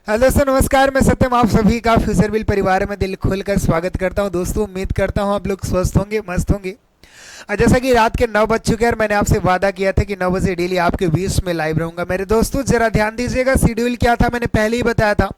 Hello sir, नमस्कार। मैं सत्यम आप सभी का फ्यूचर बिल परिवार में दिल खोलकर स्वागत करता हूं। दोस्तों, उम्मीद करता हूं आप लोग स्वस्थ होंगे, मस्त होंगे। और जैसा कि रात के 9 बज चुके हैं और मैंने आपसे वादा किया था कि 9 बजे डेली आपके बीच में लाइव रहूंगा। मेरे दोस्तों, जरा ध्यान दीजिएगा। शेड्यूल क्या था मैंने पहले ही बताया था।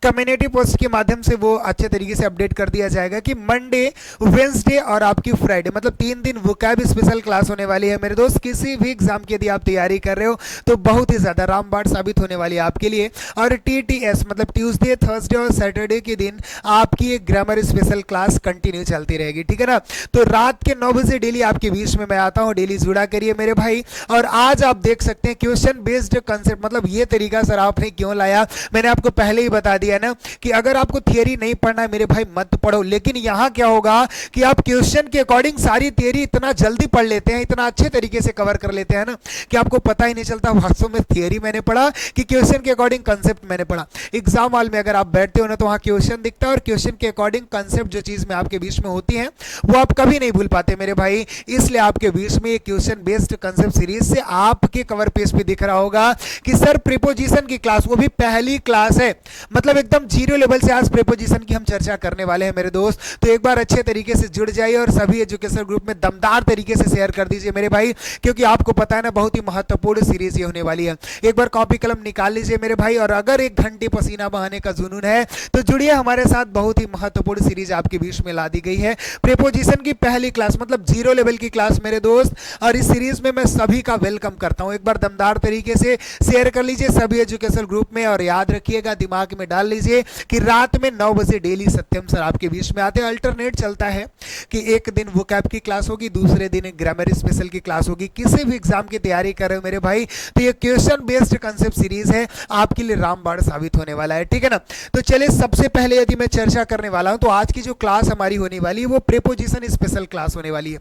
कम्युनिटी पोस्ट के माध्यम से वो अच्छे तरीके से अपडेट कर दिया जाएगा कि मंडे, वेंसडे और आपकी फ्राइडे, मतलब 3 दिन वोकैब स्पेशल क्लास होने वाली है। मेरे दोस्त, किसी भी एग्जाम की यदि आप तैयारी कर रहे हो तो बहुत ही ज़्यादा रामबाण साबित होने वाली है आपके लिए। और TTS मतलब ट्यूसडे, थर्सडे और सैटरडे के दिन आपकी एक ग्रामर स्पेशल क्लास कंटिन्यू चलती रहेगी, ठीक है ना। तो रात के 9 बजे डेली आपके बीच में मैं आता हूं। डेली जुड़ा करिए मेरे भाई। और आज आप देख सकते हैं क्वेश्चन बेस्ड कंसेप्ट, मतलब ये तरीका सर आपने क्यों लाया, मैंने आपको पहले ही बता दिया ना कि अगर आपको थियरी नहीं पढ़ना है मेरे भाई मत पढ़ो। लेकिन यहां क्या होगा कि आप क्वेश्चन के अकॉर्डिंग सारी थियरी इतना जल्दी पढ़ लेते हैं, इतना अच्छे तरीके से कवर कर लेते हैं ना कि आपको पता ही नहीं चलता वास्तव में थियरी मैंने पढ़ा कि क्वेश्चन के अकॉर्डिंग कंसेप्ट मैंने पढ़ा। एग्जाम हॉल में अगर आप बैठते हो ना तो वहां क्वेश्चन दिखता है और क्वेश्चन के अकॉर्डिंग कंसेप्ट जो चीज में आपके बीच में होती है वो आप कभी नहीं भूल पाते मेरे भाई। इसलिए आपके बीच में क्वेश्चन बेस्ड कंसेप्ट सीरीज से आपके कवर पेज पे दिख रहा होगा कि सर प्रीपोजिशन की क्लास, वो भी पहली क्लास है, मतलब एकदम जीरो लेवल से आज प्रीपोजिशन की हम चर्चा करने वाले हैं मेरे दोस्त। तो एक बार अच्छे तरीके से जुड़ जाइए और सभी एजुकेशन ग्रुप में दमदार तरीके से शेयर कर दीजिए मेरे भाई, क्योंकि आपको पता है ना बहुत ही महत्वपूर्ण सीरीज ये होने वाली है। एक बार कॉपी कलम निकाल लीजिए मेरे भाई। और अगर 1 घंटे पसीना बहाने का जुनून है तो जुड़िए हमारे साथ। बहुत ही महत्वपूर्ण सीरीज आपके बीच में ला दी गई है, प्रीपोजिशन की पहली क्लास, मतलब जीरो लेवल की क्लास मेरे दोस्त। और इस सीरीज में मैं सभी का वेलकम करता हूं। एक बार दमदार तरीके से शेयर कर लीजिए सभी एजुकेशन ग्रुप में। और याद रखिएगा, दिमाग में डाल लीजिए कि रात में 9 बजे डेली सत्यम सर आपके बीच में आते हैं। अल्टरनेट चलता है कि एक दिन वोकैब की क्लास होगी, दूसरे दिन ग्रामर स्पेशल की क्लास होगी। किसी भी एग्जाम की तैयारी कर रहे हो मेरे भाई तो ये क्वेश्चन बेस्ड कंसेप्ट सीरीज है, आपके लिए रामबाण साबित होने वाला है, ठीक है ना। तो चलिए, सबसे पहले यदि मैं चर्चा करने वाला हूं तो आज की जो क्लास हमारी होने वाली है वो प्रीपोजिशन स्पेशल क्लास होने वाली है।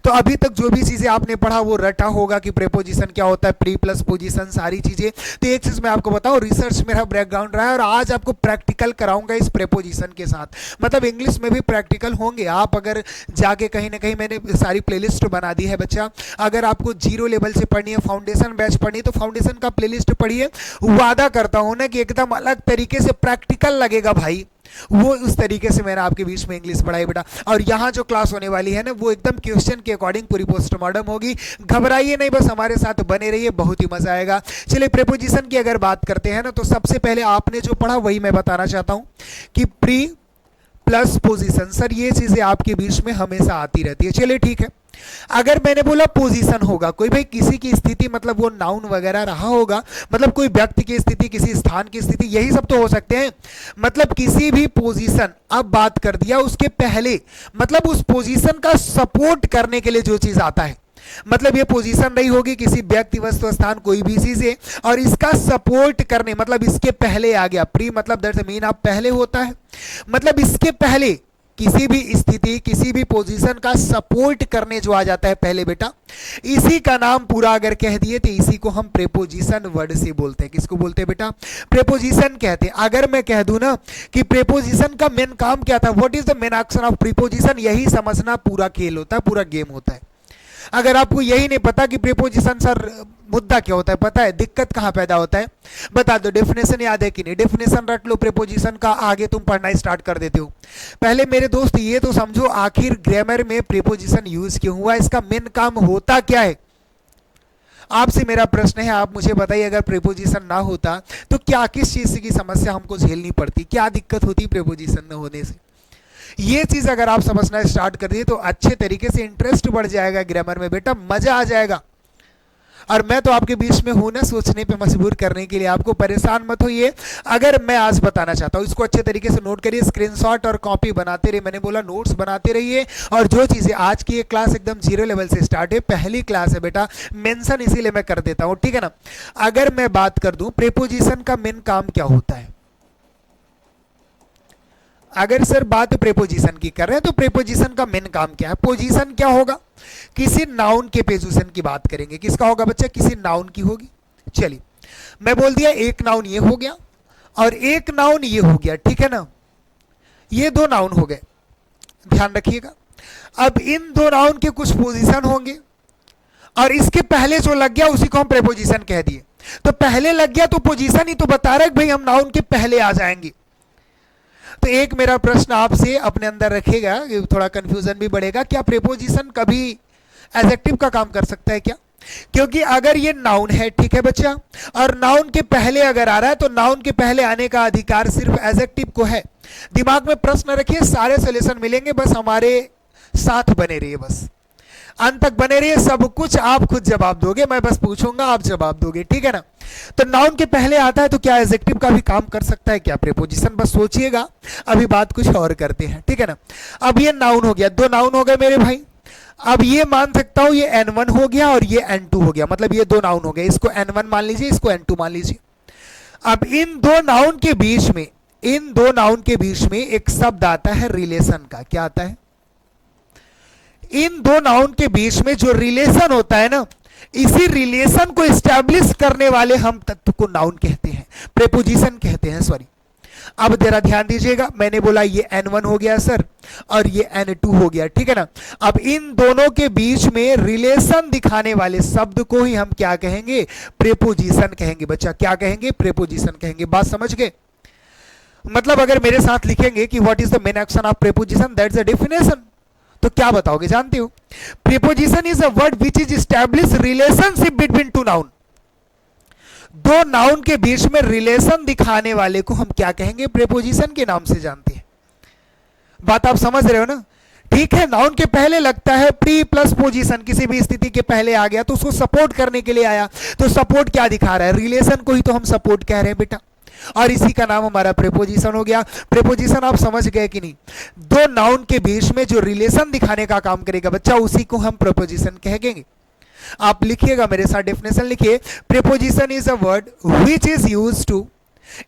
तो अभी तक जो भी चीजें आपने पढ़ा वो रटा होगा कि प्रीपोजिशन क्या होता है, प्री प्लस पोजीशन, सारी चीजें। तो एक चीज मैं आपको बताऊं, रिसर्च मेरा बैकग्राउंड रहा है और आज आपको प्रैक्टिकल कराऊंगा इस प्रीपोजिशन के साथ। मतलब इंग्लिश में भी प्रैक्टिकल होंगे। आप अगर जाके कहीं ना कहीं, मैंने सारी प्लेलिस्ट बना दी है बच्चा, अगर आपको जीरो लेवल से पढ़नी है, फाउंडेशन बैच पढ़नी है तो फाउंडेशन का प्लेलिस्ट पढ़िए। वादा करता हूं ना कि एकदम अलग तरीके से प्रैक्टिकल लगेगा भाई। वो उस तरीके से मैंने आपके बीच में इंग्लिश पढ़ाई बेटा। और यहाँ जो क्लास होने वाली है ना वो एकदम क्वेश्चन के अकॉर्डिंग पूरी पोस्टमार्टम होगी। घबराइए नहीं, बस हमारे साथ बने रहिए, बहुत ही मजा आएगा। चलिए, प्रीपोजिशन की अगर बात करते हैं ना तो सबसे पहले आपने जो पढ़ा वही मैं बताना चाहता हूं कि प्री प्लस पोजीशन। सर ये चीजें आपके बीच में हमेशा आती रहती है। चलिए ठीक है, अगर मैंने बोला पोजीशन होगा, कोई भाई किसी की स्थिति, मतलब वो नाउन वगैरह रहा होगा, मतलब कोई व्यक्ति की स्थिति, किसी स्थान की स्थिति, यही सब तो हो सकते हैं। मतलब किसी भी पोजीशन, अब बात कर दिया उसके पहले, मतलब उस पोजीशन का सपोर्ट करने के लिए जो चीज आता है, मतलब ये पोजीशन रही होगी किसी व्यक्ति, वस्तु, स्थान, कोई भी चीज है और इसका सपोर्ट करने, मतलब इसके पहले आ गया। प्री मतलब दैट मीन आप पहले होता है, मतलब इसके पहले किसी भी स्थिति, किसी भी पोजीशन का सपोर्ट करने जो आ जाता है पहले बेटा, इसी का नाम पूरा अगर कह दिए तो इसी को हम प्रीपोजिशन वर्ड से बोलते हैं। किसको बोलते हैं बेटा? प्रीपोजिशन कहते हैं। अगर मैं कह दूं ना कि प्रीपोजिशन का मेन काम क्या था, what is the main action of preposition, यही समझना पूरा खेल होता है, पूरा गेम होता है। अगर आपको यही नहीं पता कि प्रीपोजिशन सर मुद्दा क्या होता है, पता है दिक्कत कहां पैदा होता है, बता दो। डेफिनेशन याद है कि नहीं? डेफिनेशन रट लो प्रीपोजिशन का, आगे तुम पढ़ना स्टार्ट कर देते हो। पहले मेरे दोस्त ये तो समझो आखिर ग्रामर में प्रीपोजिशन यूज क्यों हुआ, इसका मेन काम होता क्या है। आपसे मेरा प्रश्न है, आप मुझे बताइए, अगर प्रीपोजिशन ना होता तो क्या, किस चीज की समस्या हमको झेलनी पड़ती, क्या दिक्कत होती प्रीपोजिशन न होने से। ये चीज अगर आप समझना स्टार्ट कर दिए तो अच्छे तरीके से इंटरेस्ट बढ़ जाएगा ग्रामर में बेटा, मजा आ जाएगा। और मैं तो आपके बीच में हूं ना सोचने पे मजबूर करने के लिए, आपको परेशान मत होइए। अगर मैं आज बताना चाहता हूं, इसको अच्छे तरीके से नोट करिए, स्क्रीनशॉट और कॉपी बनाते रहिए। मैंने बोला नोट्स बनाते रहिए। और जो चीजें आज की ये क्लास एकदम जीरो लेवल से स्टार्ट है, पहली क्लास है बेटा, मेंशन इसीलिए मैं कर देता हूं, ठीक है ना। अगर मैं बात कर दूं प्रीपोजिशन का मेन काम क्या होता है, अगर सर बात प्रीपोजिशन की कर रहे हैं तो प्रीपोजिशन का मेन काम क्या है। पोजीशन क्या होगा, किसी नाउन के पोजीशन की बात करेंगे। किसका होगा बच्चा? किसी नाउन की होगी। चलिए, मैं बोल दिया एक नाउन ये हो गया और एक नाउन ये हो गया, ठीक है ना। ये दो नाउन हो गए, ध्यान रखिएगा। अब इन दो नाउन के कुछ पोजीशन होंगे और इसके पहले जो लग गया उसी को हम प्रीपोजिशन कह दिए। तो पहले लग गया तो पोजीशन ही तो बता रहा है भाई हम नाउन के पहले आ जाएंगे। तो एक मेरा प्रश्न आपसे अपने अंदर रखेगा, थोड़ा कंफ्यूजन भी बढ़ेगा, क्या प्रीपोजिशन कभी एडजेक्टिव का काम कर सकता है क्या? क्योंकि अगर ये नाउन है, ठीक है बच्चा, और नाउन के पहले अगर आ रहा है तो नाउन के पहले आने का अधिकार सिर्फ एडजेक्टिव को है। दिमाग में प्रश्न रखिए, सारे सॉल्यूशन मिलेंगे, बस हमारे साथ बने रहिए, बस अंत तक बने रहिए, सब कुछ आप खुद जवाब दोगे, मैं बस पूछूंगा आप जवाब दोगे, ठीक है ना। तो नाउन के पहले आता है तो क्या एडजेक्टिव का भी काम कर सकता है क्या प्रीपोजिशन? बस सोचिएगा, अभी बात कुछ और करते हैं, ठीक है ना। अब ये नाउन हो गया, दो नाउन हो गए मेरे भाई। अब ये मान सकता हूं ये N1 हो गया और ये N2 हो गया, मतलब ये दो नाउन हो गए, इसको N1 मान लीजिए, इसको N2 मान लीजिए। अब इन दो नाउन के बीच में, इन दो नाउन के बीच में एक शब्द आता है रिलेशन का। क्या आता है? इन दो नाउन के बीच में जो रिलेशन होता है ना, इसी रिलेशन को एस्टैब्लिश करने वाले हम तत्व को नाउन कहते हैं, प्रीपोजिशन कहते हैं, सॉरी। अब जरा ध्यान दीजिएगा, मैंने बोला ये N1 हो गया सर और ये N2 हो गया, ठीक है ना। अब इन दोनों के बीच में रिलेशन दिखाने वाले शब्द को ही हम क्या कहेंगे? प्रीपोजिशन कहेंगे। बच्चा क्या कहेंगे? प्रीपोजिशन कहेंगे। बात समझ गए? मतलब अगर मेरे साथ लिखेंगे कि what is the main action of preposition, that's the definition, तो क्या बताओगे? जानते हो, preposition is a word which is establish relationship between two noun. दो नाउन के बीच में रिलेशन दिखाने वाले को हम क्या कहेंगे? प्रीपोजिशन के नाम से जानते हैं। बात आप समझ रहे हो ना? ठीक है, नाउन के पहले लगता है प्री प्लस पोजीशन, किसी भी स्थिति के पहले आ गया तो उसको सपोर्ट करने के लिए आया, तो सपोर्ट क्या दिखा रहा है? रिलेशन को ही तो हम सपोर्ट कह रहे हैं बेटा, और इसी का नाम हमारा प्रीपोजिशन हो गया। प्रीपोजिशन आप समझ गए कि नहीं? दो नाउन के बीच में जो रिलेशन दिखाने का काम करेगा बच्चा, उसी को हम प्रीपोजिशन कहेंगे। आप लिखिएगा मेरे साथ, डेफिनेशन लिखिए, preposition is a word which is used to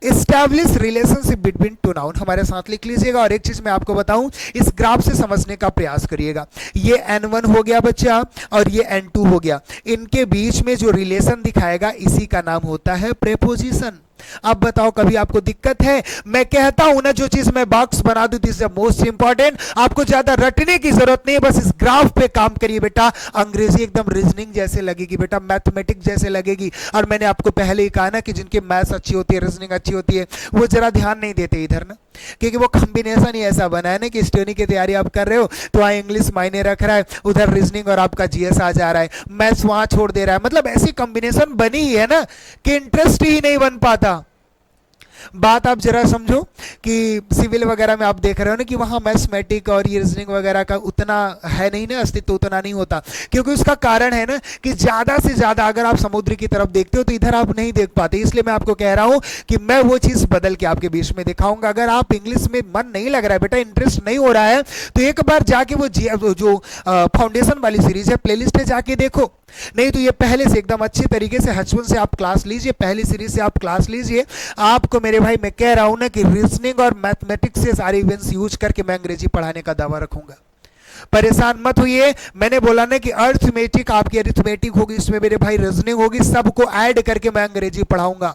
establish relationship between two noun. हमारे साथ लिख लीजिएगा। और एक चीज मैं आपको बताऊं, इस ग्राफ से समझने का प्रयास करिएगा। ये N1 हो गया बच्चा और ये N2 हो गया, इनके बीच में जो रिलेशन दिखाएगा इसी का नाम होता है प्रीपोजिशन। अब बताओ, कभी आपको दिक्कत है? मैं कहता हूं ना, जो चीज मैं बॉक्स बना दूं, this is the most important. आपको ज्यादा रटने की जरूरत नहीं है, बस इस ग्राफ पे काम करिए बेटा। अंग्रेजी एकदम रीजनिंग जैसे लगेगी बेटा, मैथमेटिक्स जैसे लगेगी। और मैंने आपको पहले ही कहा ना कि जिनकी मैथ्स अच्छी होती है, रीजनिंग अच्छी होती है, वो जरा ध्यान नहीं देते इधर ना, क्योंकि वो कॉम्बिनेशन ही ऐसा बना है ना कि स्टडी की तैयारी आप कर रहे हो तो वहां इंग्लिश मायने रख रहा है, उधर रीजनिंग और आपका जीएस आ जा रहा है, मैथ्स वहां छोड़ दे रहा है। मतलब ऐसी कॉम्बिनेशन बनी ही है ना कि इंटरेस्ट ही नहीं बन पाता। बात आप जरा समझो कि सिविल वगैरह में आप देख रहे हो ना कि वहां मैथमेटिक और ये रीजनिंग वगैरह का उतना है नहीं ना, अस्तित्व उतना नहीं होता, क्योंकि उसका कारण है ना कि ज्यादा से ज्यादा अगर आप समुद्र की तरफ देखते हो तो इधर आप नहीं देख पाते। इसलिए मैं आपको कह रहा हूं कि मैं वो चीज बदल के आपके बीच में दिखाऊंगा। अगर आप इंग्लिश में मन नहीं लग रहा है बेटा, इंटरेस्ट नहीं हो रहा है, तो एक बार जाके वो जो फाउंडेशन वाली सीरीज है, प्लेलिस्ट है, जाके देखो। नहीं तो ये पहले से एकदम अच्छी तरीके से H1 से आप क्लास लीजिए, पहली सीरीज से आप क्लास लीजिए। आपको मेरे भाई मैं कह रहा हूं ना कि रीजनिंग और मैथमेटिक्स से सारे इवेंट्स यूज करके मैं अंग्रेजी पढ़ाने का दावा रखूंगा। परेशान मत होइए, मैंने बोला ना कि अर्थमेटिक आपकी अरिथमेटिक होगी, इसमें मेरे भाई रीजनिंग होगी, सबको ऐड करके मैं अंग्रेजी पढ़ाऊंगा।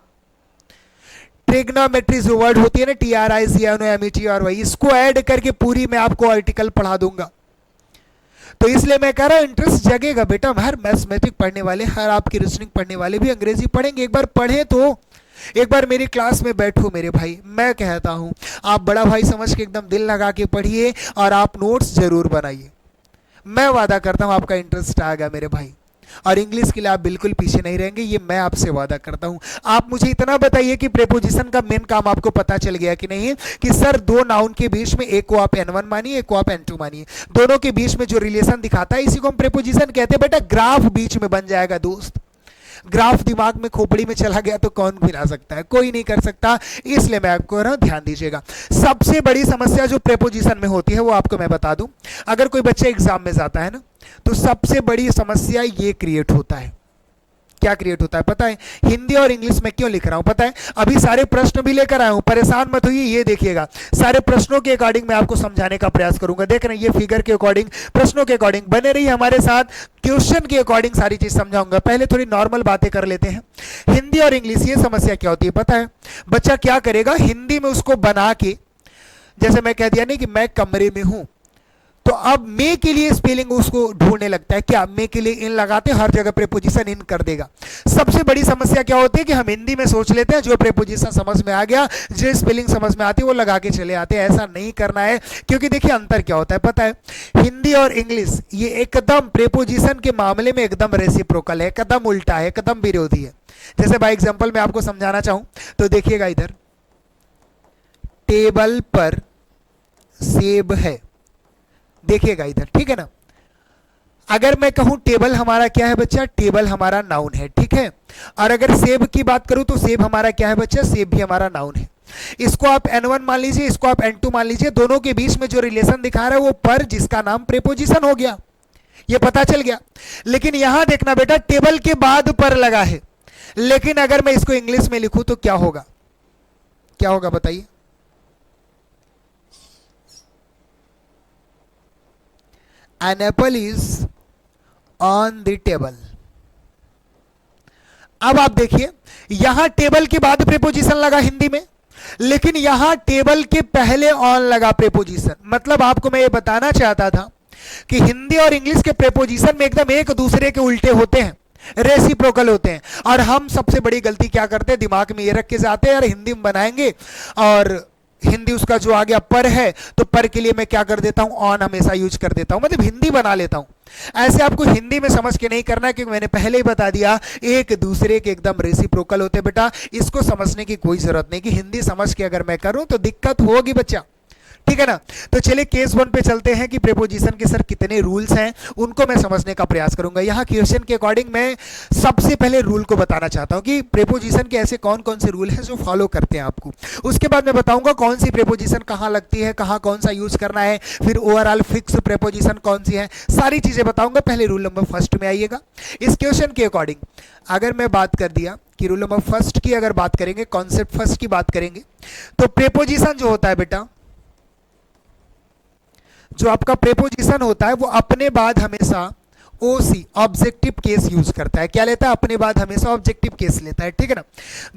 ट्रिग्नोमेट्री जो वर्ड होती है ना, TRIGNOMETRY, इसको ऐड करके पूरी मैं आपको आर्टिकल पढ़ा दूंगा। तो इसलिए मैं कह रहा हूं इंटरेस्ट जगेगा बेटा। हर मैथमेटिक पढ़ने वाले, हर आपकी रीजनिंग पढ़ने वाले भी अंग्रेजी पढ़ेंगे। एक बार पढ़े तो एक बार मेरी क्लास में बैठो मेरे भाई। मैं कहता हूं आप बड़ा भाई समझ के एकदम दिल लगा के पढ़िए और आप नोट्स जरूर बनाइए। मैं वादा करता हूं आपका इंटरेस्ट आएगा मेरे भाई, और इंग्लिश के लिए आप बिल्कुल पीछे नहीं रहेंगे, ये मैं आपसे वादा करता हूं। आप मुझे इतना बताइए कि प्रीपोजिशन का मेन काम आपको पता चल गया कि नहीं, कि सर दो नाउन के बीच में एक को आप N1 मानिए, एक को आप N2 मानिए, दोनों के बीच में जो रिलेशन दिखाता है इसी को हम प्रीपोजिशन कहते हैं। बेटा ग्राफ बीच में बन जाएगा दोस्त, ग्राफ दिमाग में खोपड़ी में चला गया तो कौन गिरा सकता है? कोई नहीं कर सकता। इसलिए मैं आपको ना ध्यान दीजिएगा, सबसे बड़ी समस्या जो प्रीपोजिशन में होती है वो आपको मैं बता दूं। अगर कोई बच्चा एग्जाम में जाता है ना, तो सबसे बड़ी समस्या ये क्रिएट होता है। क्या क्रिएट होता है पता है? हिंदी और इंग्लिश में क्यों लिख रहा हूं पता है? अभी सारे प्रश्न भी लेकर आया हूं, परेशान मत होइए। ये देखिएगा, सारे प्रश्नों के अकॉर्डिंग मैं आपको समझाने का प्रयास करूंगा। देख रहे हैं, ये फिगर के अकॉर्डिंग, प्रश्नों के अकॉर्डिंग बने रहिए हमारे साथ, क्वेश्चन के अकॉर्डिंग सारी चीज समझाऊंगा। पहले थोड़ी नॉर्मल बातें कर लेते हैं। हिंदी और इंग्लिश, ये समस्या क्या होती है पता है? बच्चा क्या करेगा, हिंदी में उसको बना के, जैसे मैं कह दिया नहीं कि मैं कमरे में हूं, तो अब मे के लिए स्पेलिंग उसको ढूंढने लगता है, क्या मे के लिए इन लगाते, हर जगह प्रेपोजिशन इन कर देगा। सबसे बड़ी समस्या क्या होती है कि हम हिंदी में सोच लेते हैं जो प्रेपोजिशन समझ में आ गया, जो स्पेलिंग समझ में आती है वो लगा के चले आते हैं। ऐसा नहीं करना है, क्योंकि देखिए अंतर क्या होता है पता है, हिंदी और इंग्लिश ये एकदम प्रेपोजिशन के मामले में एकदम रेसिप्रोकल है, एकदम उल्टा है, एकदम विरोधी है। जैसे बाय एग्जांपल मैं आपको समझाना चाहूं तो देखिएगा, इधर टेबल पर सेब है, देखिएगा इधर, ठीक है ना। अगर मैं कहूं टेबल हमारा क्या है बच्चा, टेबल हमारा नाउन है, ठीक है। और अगर सेब की बात करूं तो सेब हमारा क्या है बच्चा, सेब भी हमारा नाउन है। इसको आप N1 मान लीजिए, इसको आप N2 मान लीजिए, दोनों के बीच में जो रिलेशन दिखा रहा है वो पर, जिसका नाम प्रेपोजिशन हो गया, ये पता चल गया। लेकिन यहां देखना बेटा, टेबल के बाद पर लगा है, लेकिन अगर मैं इसको इंग्लिश में लिखूं तो क्या होगा, क्या होगा बताइए। An apple is on the table। अब आप देखिए, यहां टेबल के बाद प्रेपोजिशन लगा हिंदी में, लेकिन यहां टेबल के पहले ऑन लगा प्रेपोजिशन। मतलब आपको मैं ये बताना चाहता था कि हिंदी और इंग्लिश के प्रेपोजिशन में एकदम एक दूसरे के उल्टे होते हैं, रेसिप्रोकल होते हैं। और हम सबसे बड़ी गलती क्या करते हैं, दिमाग में ये रख के जाते हैं यार हिंदी में बनाएंगे, और हिंदी उसका जो आ गया पर है, तो पर के लिए मैं क्या कर देता हूं, ऑन हमेशा यूज कर देता हूं, मतलब हिंदी बना लेता हूं। ऐसे आपको हिंदी में समझ के नहीं करना है, क्योंकि मैंने पहले ही बता दिया एक दूसरे के एकदम रेसिप्रोकल होते हैं बेटा। इसको समझने की कोई जरूरत नहीं कि हिंदी समझ के अगर मैं करूं तो दिक्कत होगी बच्चा, ठीक है ना। तो चलिए केस 1 पे चलते हैं कि प्रेपोजिशन के सर कितने रूल्स हैं, उनको मैं समझने का प्रयास करूंगा। यहाँ क्वेश्चन के अकॉर्डिंग मैं सबसे पहले रूल को बताना चाहता हूँ कि प्रेपोजिशन के ऐसे कौन कौन से रूल हैं जो फॉलो करते हैं आपको। उसके बाद मैं बताऊंगा कौन सी प्रेपोजिशन कहाँ लगती है, कहाँ कौन सा यूज करना है, फिर ओवरऑल फिक्स प्रेपोजिशन कौन सी है, सारी चीजें बताऊंगा। पहले रूल नंबर फर्स्ट में आइएगा। इस क्वेश्चन के अकॉर्डिंग अगर मैं बात कर दिया कि रूल नंबर फर्स्ट की अगर बात करेंगे, कॉन्सेप्ट फर्स्ट की बात करेंगे, तो प्रेपोजिशन जो होता है बेटा, जो आपका प्रेपोजिशन होता है वो अपने बाद हमेशा ओसी ऑब्जेक्टिव केस यूज करता है। क्या लेता है, अपने बाद हमेशा ऑब्जेक्टिव केस लेता है, ठीक है ना।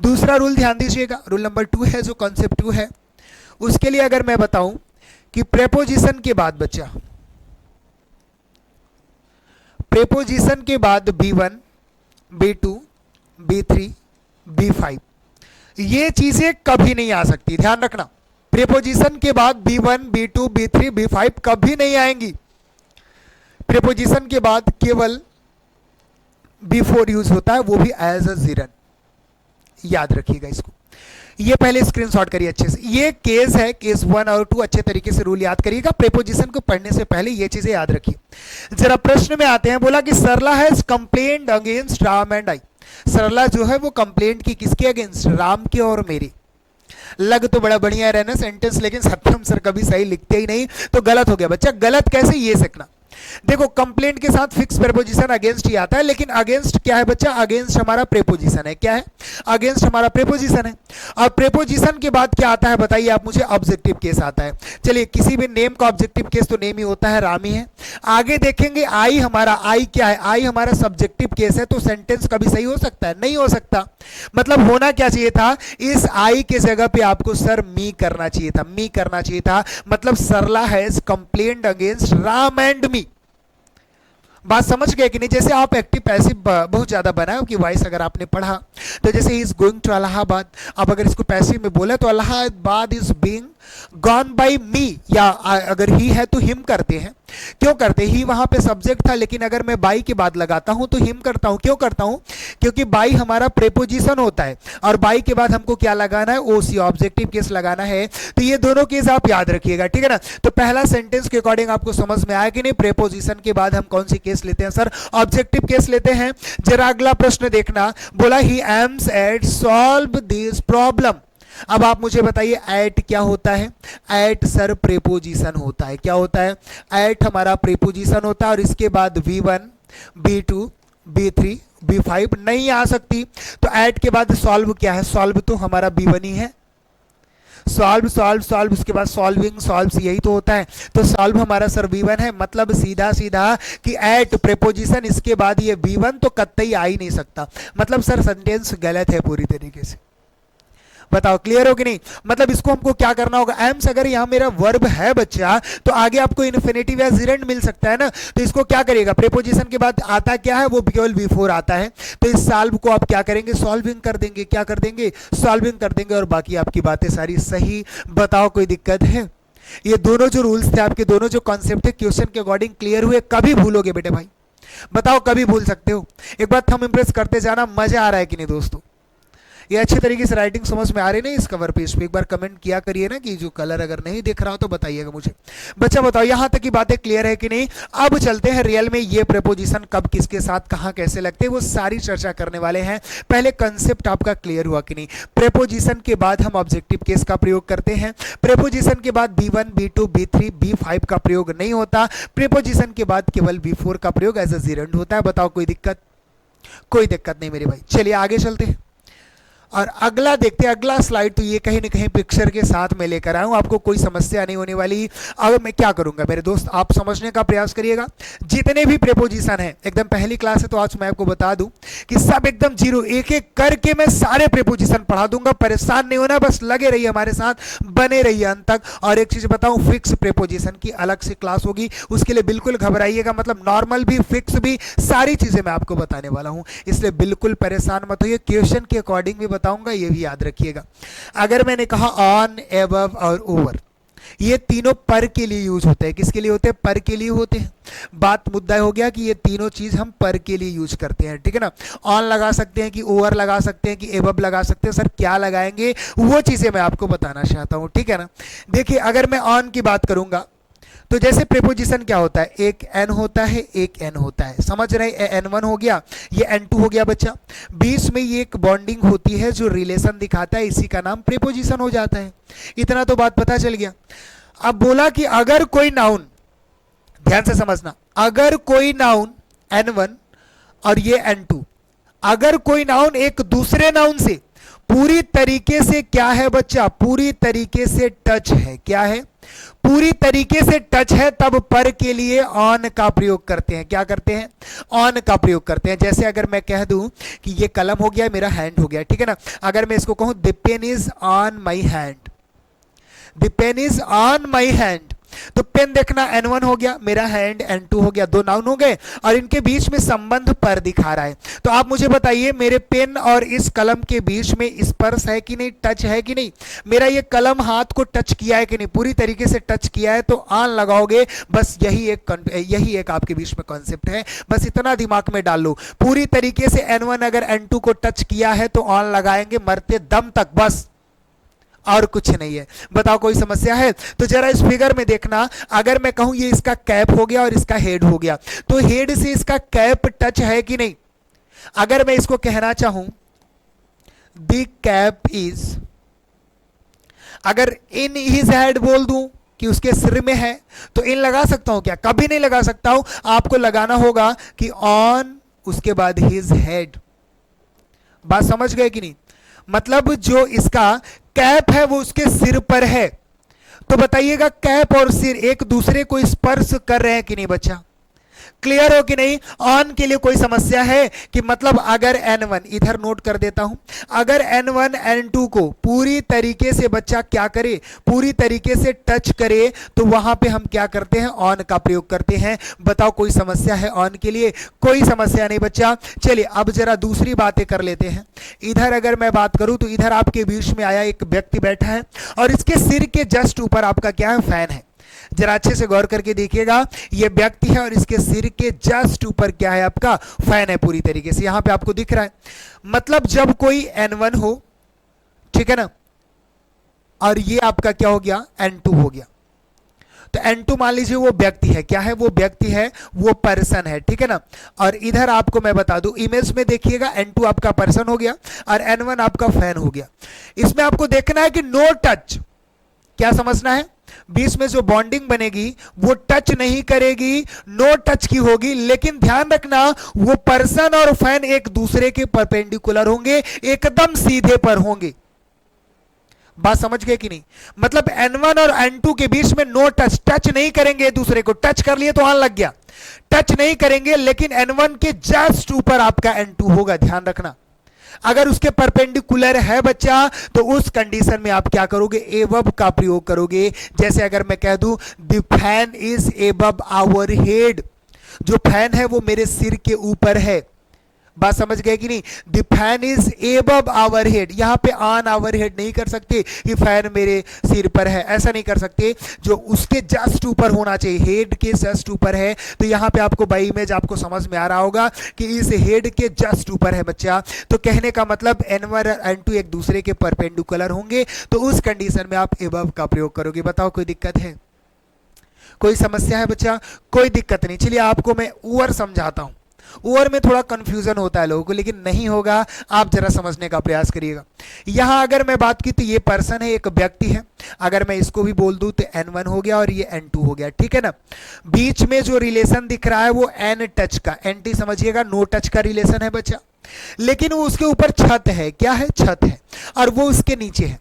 दूसरा रूल ध्यान दीजिएगा, रूल नंबर 2 है जो कॉन्सेप्ट 2 है, उसके लिए अगर मैं बताऊं कि प्रेपोजिशन के बाद बच्चा, प्रेपोजिशन के बाद B1 B2 B3 B5 ये चीजें कभी नहीं आ सकती, ध्यान रखना। प्रेपोजिशन के बाद B1 B2 B3 B5 कभी नहीं आएंगी। प्रेपोजिशन के बाद केवल B4 यूज होता है, वो भी एज अ जीरन, याद रखिएगा इसको। ये पहले स्क्रीनशॉट करिए अच्छे से, ये केस है, केस 1 और 2 अच्छे तरीके से रूल याद करिएगा। प्रेपोजिशन को पढ़ने से पहले ये चीजें याद रखिए। जरा प्रश्न में आते हैं, बोला कि Sarla has complaint against Ram and I. Sarla जो है वो कंप्लेंट की किसके अगेंस्ट, राम के और मेरे। लग तो बड़ा बढ़िया रहना सेंटेंस, लेकिन सत्यम सर कभी सही लिखते ही नहीं, तो गलत हो गया बच्चा। गलत कैसे, ये सीखना। देखो कंप्लेंट के साथ फिक्स प्रेपोजिशन अगेंस्ट ही आता है, लेकिन अगेंस्ट क्या है बच्चा, अगेंस्ट हमारा प्रेपोजिशन है। क्या है, अगेंस्ट हमारा प्रेपोजिशन है। और प्रेपोजिशन के बाद क्या आता है बताइए आप मुझे, ऑब्जेक्टिव केस आता है। चलिए किसी भी नेम का ऑब्जेक्टिव केस तो नेम ही होता है, राम ही है। आगे देखेंगे आई हमारा, आई क्या है, आई हमारा सब्जेक्टिव केस है, तो सेंटेंस कभी सही हो सकता है, नहीं हो सकता। मतलब होना क्या चाहिए था, इस आई के जगह पे आपको सर मी करना चाहिए था, मी करना चाहिए था। मतलब Sarla has complaint against Ram and me. बात समझ गए कि नहीं। जैसे आप एक्टिव पैसिव बहुत ज्यादा बनाए कि वॉइस अगर आपने पढ़ा, तो जैसे he is going to Allahabad, अब अगर इसको पैसिव में बोले तो Allahabad is being gone by me, या अगर ही है तो हिम करते हैं। क्यों करते, ही वहां पे सब्जेक्ट था, लेकिन अगर मैं बाई के बाद लगाता हूं तो हिम करता हूं। क्यों करता हूं, क्योंकि बाई हमारा प्रेपोजिशन होता है, और बाई के बाद हमको क्या लगाना है, ओसी ऑब्जेक्टिव केस लगाना है। तो ये दोनों केस आप याद रखिएगा, ठीक है ना। तो पहला सेंटेंस के अकॉर्डिंग आपको समझ में आया कि नहीं, प्रेपोजिशन के बाद हम कौन सी केस लेते हैं सर, ऑब्जेक्टिव केस लेते हैं। जरा अगला प्रश्न देखना, बोला he aims at solve this problem. अब आप मुझे बताइए एट क्या होता है, एट सर प्रेपोजिशन होता है। क्या होता है, एट हमारा प्रेपोजिशन होता है, और इसके बाद V1 B2 B3 B5 नहीं आ सकती। तो एट के बाद सॉल्व क्या है, सॉल्व तो हमारा B1 ही है। सॉल्व सॉल्व सॉल्व, उसके बाद सॉल्विंग सॉल्व्स, यही तो होता है। तो सॉल्व हमारा सर V1 है। मतलब सीधा सीधा कि एट प्रेपोजिशन, इसके बाद ये V1 तो कतई आ ही नहीं सकता। मतलब सर सेंटेंस गलत है पूरी तरीके से। बताओ क्लियर हो कि नहीं? मतलब इसको हमको क्या करना होगा, एम्स अगर यहां मेरा वर्ब है बच्चा तो आगे आपको इन्फिनेटिव या जिरेंड मिल सकता है ना, तो इसको क्या करिएगा, प्रीपोजिशन के बाद आता क्या है, वो केवल बिफोर आता है, तो इस सॉल्व को आप क्या करेंगे, सॉल्विंग कर देंगे, क्या कर देंगे, सॉल्विंग कर देंगे, और बाकी आपकी बातें सारी सही। बताओ कोई दिक्कत है? ये दोनों जो रूल्स थे आपके, दोनों जो कॉन्सेप्ट थे क्वेश्चन के अकॉर्डिंग क्लियर हुए? कभी भूलोगे बेटे भाई? बताओ कभी भूल सकते हो? एक बार थंब इंप्रेस करते जाना, मजा आ रहा है कि नहीं दोस्तों? ये अच्छी तरीके से राइटिंग समझ में आ रही नहीं इस कवर पेज पे? एक बार कमेंट किया करिए ना कि जो कलर अगर नहीं दिख रहा हो तो बताइएगा मुझे। बच्चा बताओ यहां तक की बातें क्लियर है कि नहीं? अब चलते हैं रियल में ये प्रेपोजिशन कब किसके साथ कहां कैसे लगते हैं वो सारी चर्चा करने वाले हैं। पहले कंसेप्ट आपका क्लियर हुआ कि नहीं? प्रेपोजिशन के बाद हम ऑब्जेक्टिव केस का प्रयोग करते हैं। प्रेपोजिशन के बाद B1 B2 B3 B5 का प्रयोग नहीं होता। प्रेपोजिशन के बाद केवल B4 का प्रयोग एज अ जिरेंड होता है। बताओ कोई दिक्कत? कोई दिक्कत नहीं मेरे भाई। चलिए आगे चलते हैं और अगला देखते हैं। अगला स्लाइड तो ये कहीं ना कहीं पिक्चर के साथ में लेकर आया हूं, आपको कोई समस्या नहीं होने वाली। अब मैं क्या करूंगा मेरे दोस्त, आप समझने का प्रयास करिएगा। जितने भी प्रेपोजिशन हैं, एकदम पहली क्लास है तो आज मैं आपको बता दूं कि सब एकदम जीरो, एक एक करके मैं सारे प्रेपोजिशन पढ़ा दूंगा। परेशान नहीं होना, बस लगे रहिए हमारे साथ, बने रहिए अंत तक। और एक चीज बताऊं, फिक्स प्रेपोजिशन की अलग से क्लास होगी, उसके लिए बिल्कुल घबराइएगा। मतलब नॉर्मल भी फिक्स भी सारी चीजें मैं आपको बताने वाला हूं, इसलिए बिल्कुल परेशान मत होइए। क्वेश्चन के अकॉर्डिंग भी बताऊंगा, ये भी याद रखिएगा। अगर मैंने कहा ऑन, एबव और ओवर, ये तीनों पर के लिए यूज होते हैं। किसके लिए होते हैं? पर के लिए होते हैं। बात मुद्दा हो गया कि ये तीनों चीज हम पर के लिए यूज करते हैं, ठीक है ना? ऑन लगा सकते हैं कि ओवर लगा सकते हैं कि एबव लगा सकते हैं, सर क्या लगाएंगे वो चीजें मैं आपको बताना चाहता हूं, ठीक है ना? देखिए अगर मैं ऑन की बात करूंगा तो जैसे प्रेपोजिशन क्या होता है, एक एन होता है, एक एन होता है, समझ रहे? N1 हो गया, ये N2 हो गया बच्चा। बीच में ये एक बॉन्डिंग होती है जो रिलेशन दिखाता है, इसी का नाम प्रेपोजिशन हो जाता है। इतना तो बात पता चल गया। अब बोला कि अगर कोई नाउन, ध्यान से समझना, अगर कोई नाउन N1 और ये N2, अगर कोई नाउन एक दूसरे नाउन से पूरी तरीके से क्या है बच्चा, पूरी तरीके से टच है, क्या है? पूरी तरीके से टच है, तब पर के लिए ऑन का प्रयोग करते हैं। क्या करते हैं? ऑन का प्रयोग करते हैं। जैसे अगर मैं कह दूं कि ये कलम हो गया, मेरा हैंड हो गया, ठीक है ना? अगर मैं इसको कहूं the pen is on my hand, the pen is on my hand, तो पेन देखना N1 हो गया, मेरा हैंड N2 हो गया, दो नाउन हो गए और इनके बीच में संबंध पर दिखा रहा है। तो आप मुझे बताइए मेरे पेन और इस कलम के बीच में स्पर्श है कि नहीं, टच है कि नहीं? मेरा ये कलम हाथ को टच किया है कि नहीं? पूरी तरीके से टच किया है तो ऑन लगाओगे। बस यही एक आपके बीच में कॉन्सेप्ट है, बस इतना दिमाग में डाल लो। पूरी तरीके से N1 अगर N2 को टच किया है तो ऑन लगाएंगे मरते दम तक, बस और कुछ नहीं है। बताओ कोई समस्या है? तो जरा इस फिगर में देखना, अगर मैं कहूं ये इसका कैप हो गया और इसका हेड हो गया, तो हेड से इसका कैप टच है कि नहीं? अगर मैं इसको कहना चाहूं द कैप इज, अगर इन हिज हेड बोल दूं कि उसके सिर में है, तो इन लगा सकता हूं क्या? कभी नहीं लगा सकता हूं। आपको लगाना होगा कि ऑन, उसके बाद हिज हेड। बात समझ गए कि नहीं? मतलब जो इसका कैप है वो उसके सिर पर है, तो बताइएगा कैप और सिर एक दूसरे को स्पर्श कर रहे हैं कि नहीं बच्चा? क्लियर हो कि नहीं? ऑन के लिए कोई समस्या है कि मतलब अगर N1, इधर नोट कर देता हूं, अगर N1 N2 को पूरी तरीके से बच्चा क्या करे, पूरी तरीके से टच करे, तो वहां पे हम क्या करते हैं? ऑन का प्रयोग करते हैं। बताओ कोई समस्या है ऑन के लिए? कोई समस्या नहीं बच्चा। चलिए अब जरा दूसरी बातें कर लेते हैं। इधर अगर मैं बात करूं तो इधर आपके बीच में आया एक व्यक्ति बैठा है और इसके सिर के जस्ट ऊपर आपका क्या है? फैन है। जरा अच्छे से गौर करके देखिएगा, ये व्यक्ति है और इसके सिर के जस्ट ऊपर क्या है? आपका फैन है। पूरी तरीके से यहां पे आपको दिख रहा है। मतलब जब कोई N1 हो, ठीक है ना, और ये आपका क्या हो गया? N2 हो गया, तो N2 मान लीजिए वो व्यक्ति है। क्या है? वो व्यक्ति है, वो पर्सन है, ठीक है ना? और इधर आपको मैं बता दूं, इमेज में देखिएगा N2 आपका पर्सन हो गया और N1 आपका फैन हो गया। इसमें आपको देखना है कि नो टच, क्या समझना है? बीच में जो बॉन्डिंग बनेगी वो टच नहीं करेगी, नो टच की होगी। लेकिन ध्यान रखना वो पर्सन और फैन एक दूसरे के परपेंडिकुलर होंगे, एकदम सीधे पर होंगे। बात समझ गए कि नहीं? मतलब N1 और N2 के बीच में नो टच, टच नहीं करेंगे दूसरे को। टच कर लिए तो ऑन लग गया, टच नहीं करेंगे, लेकिन N1 के जस्ट ऊपर आपका N2 होगा। ध्यान रखना, अगर उसके परपेंडिकुलर है बच्चा तो उस कंडीशन में आप क्या करोगे, एबव का प्रयोग करोगे। जैसे अगर मैं कह दूं the fan is above our head, जो फैन है वो मेरे सिर के ऊपर है। बात समझ गए कि नहीं? The fan is above our head, यहां पे ऑन आवर हेड नहीं कर सकते कि फैन मेरे सिर पर है, ऐसा नहीं कर सकते, जो उसके जस्ट ऊपर होना चाहिए, हेड के जस्ट ऊपर है। तो यहां पे आपको बाई इमेज आपको समझ में आ रहा होगा कि इस हेड के जस्ट ऊपर है बच्चा। तो कहने का मतलब N1 और N2 एक दूसरे के परपेंडिकुलर होंगे, तो उस कंडीशन में आप एबव का प्रयोग करोगे। बताओ कोई दिक्कत है, कोई समस्या है बच्चा? कोई दिक्कत नहीं। चलिए आपको मैं ओवर समझाता हूं। ओवर में थोड़ा कंफ्यूजन होता है लोगों को, लेकिन नहीं होगा, आप जरा समझने का प्रयास करिएगा। यहां अगर मैं बात की तो ये पर्सन है, एक व्यक्ति है। अगर मैं इसको भी बोल दूं तो N1 हो गया और ये N2 हो गया, ठीक है ना। बीच में जो रिलेशन दिख रहा है वो N टच का, NT समझिएगा, नो टच का रिलेशन है बच्चा। लेकिन वो उसके ऊपर छत है, क्या है? छत है, और वो उसके नीचे है।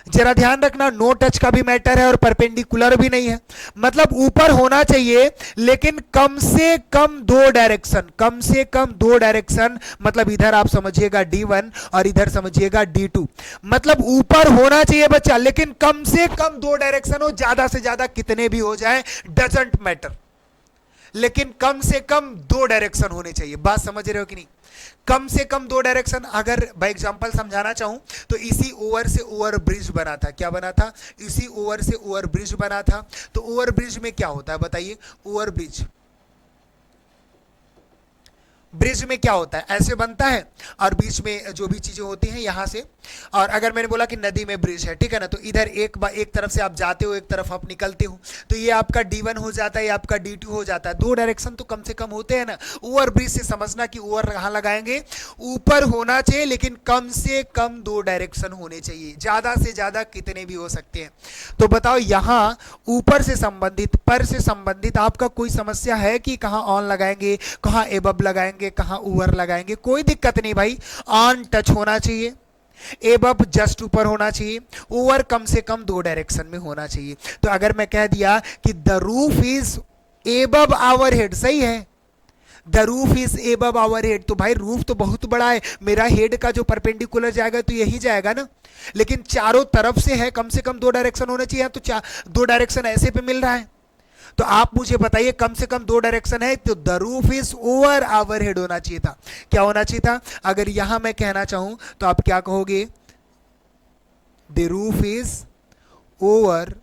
जरा ध्यान रखना, नो टच का भी मैटर है और परपेंडिकुलर भी नहीं है, मतलब ऊपर होना चाहिए लेकिन कम से कम दो डायरेक्शन, कम से कम दो डायरेक्शन, मतलब इधर आप समझिएगा D1 और इधर समझिएगा D2, मतलब ऊपर होना चाहिए बच्चा, लेकिन कम से कम दो डायरेक्शन हो, ज्यादा से ज्यादा कितने भी हो जाए डजंट मैटर, लेकिन कम से कम दो डायरेक्शन होने चाहिए। बात समझ रहे हो कि नहीं? कम से कम दो डायरेक्शन। अगर बाय एग्जांपल समझाना चाहूं तो इसी ओवर से ओवर ब्रिज बना था, क्या बना था? इसी ओवर से ओवर ब्रिज बना था। तो ओवर ब्रिज में क्या होता है बताइए? ओवर ब्रिज, ब्रिज में क्या होता है? ऐसे बनता है और बीच में जो भी चीजें होती हैं यहां से, और अगर मैंने बोला कि नदी में ब्रिज है, ठीक है ना, तो इधर एक तरफ से आप जाते हो, एक तरफ आप निकलते हो, तो ये आपका D1 हो जाता है, ये आपका D2 हो जाता है। दो डायरेक्शन तो कम से कम होते हैं ना। ओवर ब्रिज से समझना कि ओवर कहां लगाएंगे, ऊपर होना चाहिए, लेकिन कम से कम दो डायरेक्शन होने चाहिए, ज्यादा से ज्यादा कितने भी हो सकते हैं। तो बताओ यहां ऊपर से संबंधित, पर से संबंधित आपका कोई समस्या है कि कहां ऑन लगाएंगे, कहां एबव लगाएंगे, कहां ओवर लगाएंगे? कोई दिक्कत नहीं भाई, ऑन टच होना चाहिए, एबव जस्ट ऊपर होना चाहिए, ओवर कम से कम दो डायरेक्शन में होना चाहिए। तो अगर मैं कह दिया कि the roof is above our head, सही है, the roof is above our head, तो भाई रूफ तो बहुत बड़ा है, मेरा हेड का जो परपेंडिकुलर जाएगा तो यही जाएगा ना, लेकिन चारों तरफ से है, कम से कम दो डायरेक्शन होना चाहिए, तो दो डायरेक्शन ऐसे पे मिल रहा है। तो आप मुझे बताइए, कम से कम दो डायरेक्शन है तो the roof is over our head होना चाहिए था। क्या होना चाहिए था? अगर यहां मैं कहना चाहूं तो आप क्या कहोगे? The roof is over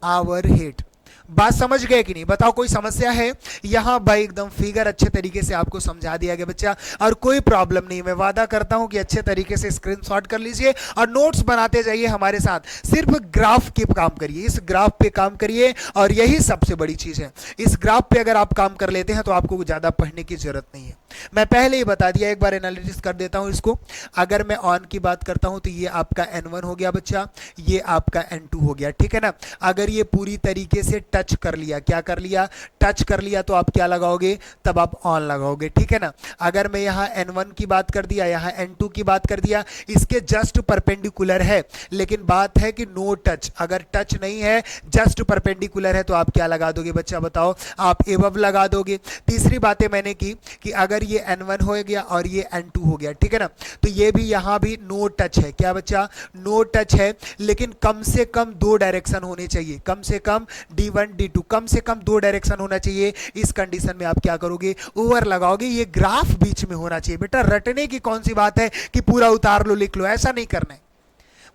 our head. बात समझ गए कि नहीं? बताओ कोई समस्या है? यहां भाई एकदम फिगर अच्छे तरीके से आपको समझा दिया गया बच्चा, और कोई प्रॉब्लम नहीं। मैं वादा करता हूं कि अच्छे तरीके से स्क्रीनशॉट कर लीजिए और नोट्स बनाते जाइए हमारे साथ। सिर्फ ग्राफ के काम करिए, इस ग्राफ पे काम करिए, और यही सबसे बड़ी चीज है। इस ग्राफ पे अगर आप काम कर लेते हैं तो आपको ज्यादा पढ़ने की जरूरत नहीं है। मैं पहले ही बता दिया, एक बार एनालिसिस कर देता हूं इसको। अगर मैं ऑन की बात करता हूं तो ये आपका N1 हो गया बच्चा, ये आपका N2 हो गया, ठीक है ना। अगर ये पूरी तरीके से टच कर लिया, क्या कर लिया? टच कर लिया, तो आप क्या लगाओगे? तब आप ऑन लगाओगे, ठीक है ना। अगर मैं यहाँ N1 की बात कर दिया, यहाँ N2 की बात कर दिया, इसके जस्ट परपेंडिकुलर है, लेकिन बात है कि नो टच। अगर टच नहीं है, जस्ट परपेंडिकुलर है, तो आप क्या लगा दोगे बच्चा? बताओ, आप एबव लगा दोगे। तीसरी बातें मैंने की कि अगर ये N1 हो गया और ये N2 हो गया, ठीक है ना, तो ये भी यहां भी नो टच है। क्या बच्चा? नो टच है, लेकिन कम से कम दो डायरेक्शन होने चाहिए, कम से कम D1 D2, कम से कम दो डायरेक्शन होना चाहिए। इस कंडीशन में आप क्या करोगे? ओवर लगाओगे। ये ग्राफ बीच में होना चाहिए बेटा, रटने की कौन सी बात है कि पूरा उतार लो लिख लो, ऐसा नहीं करना है।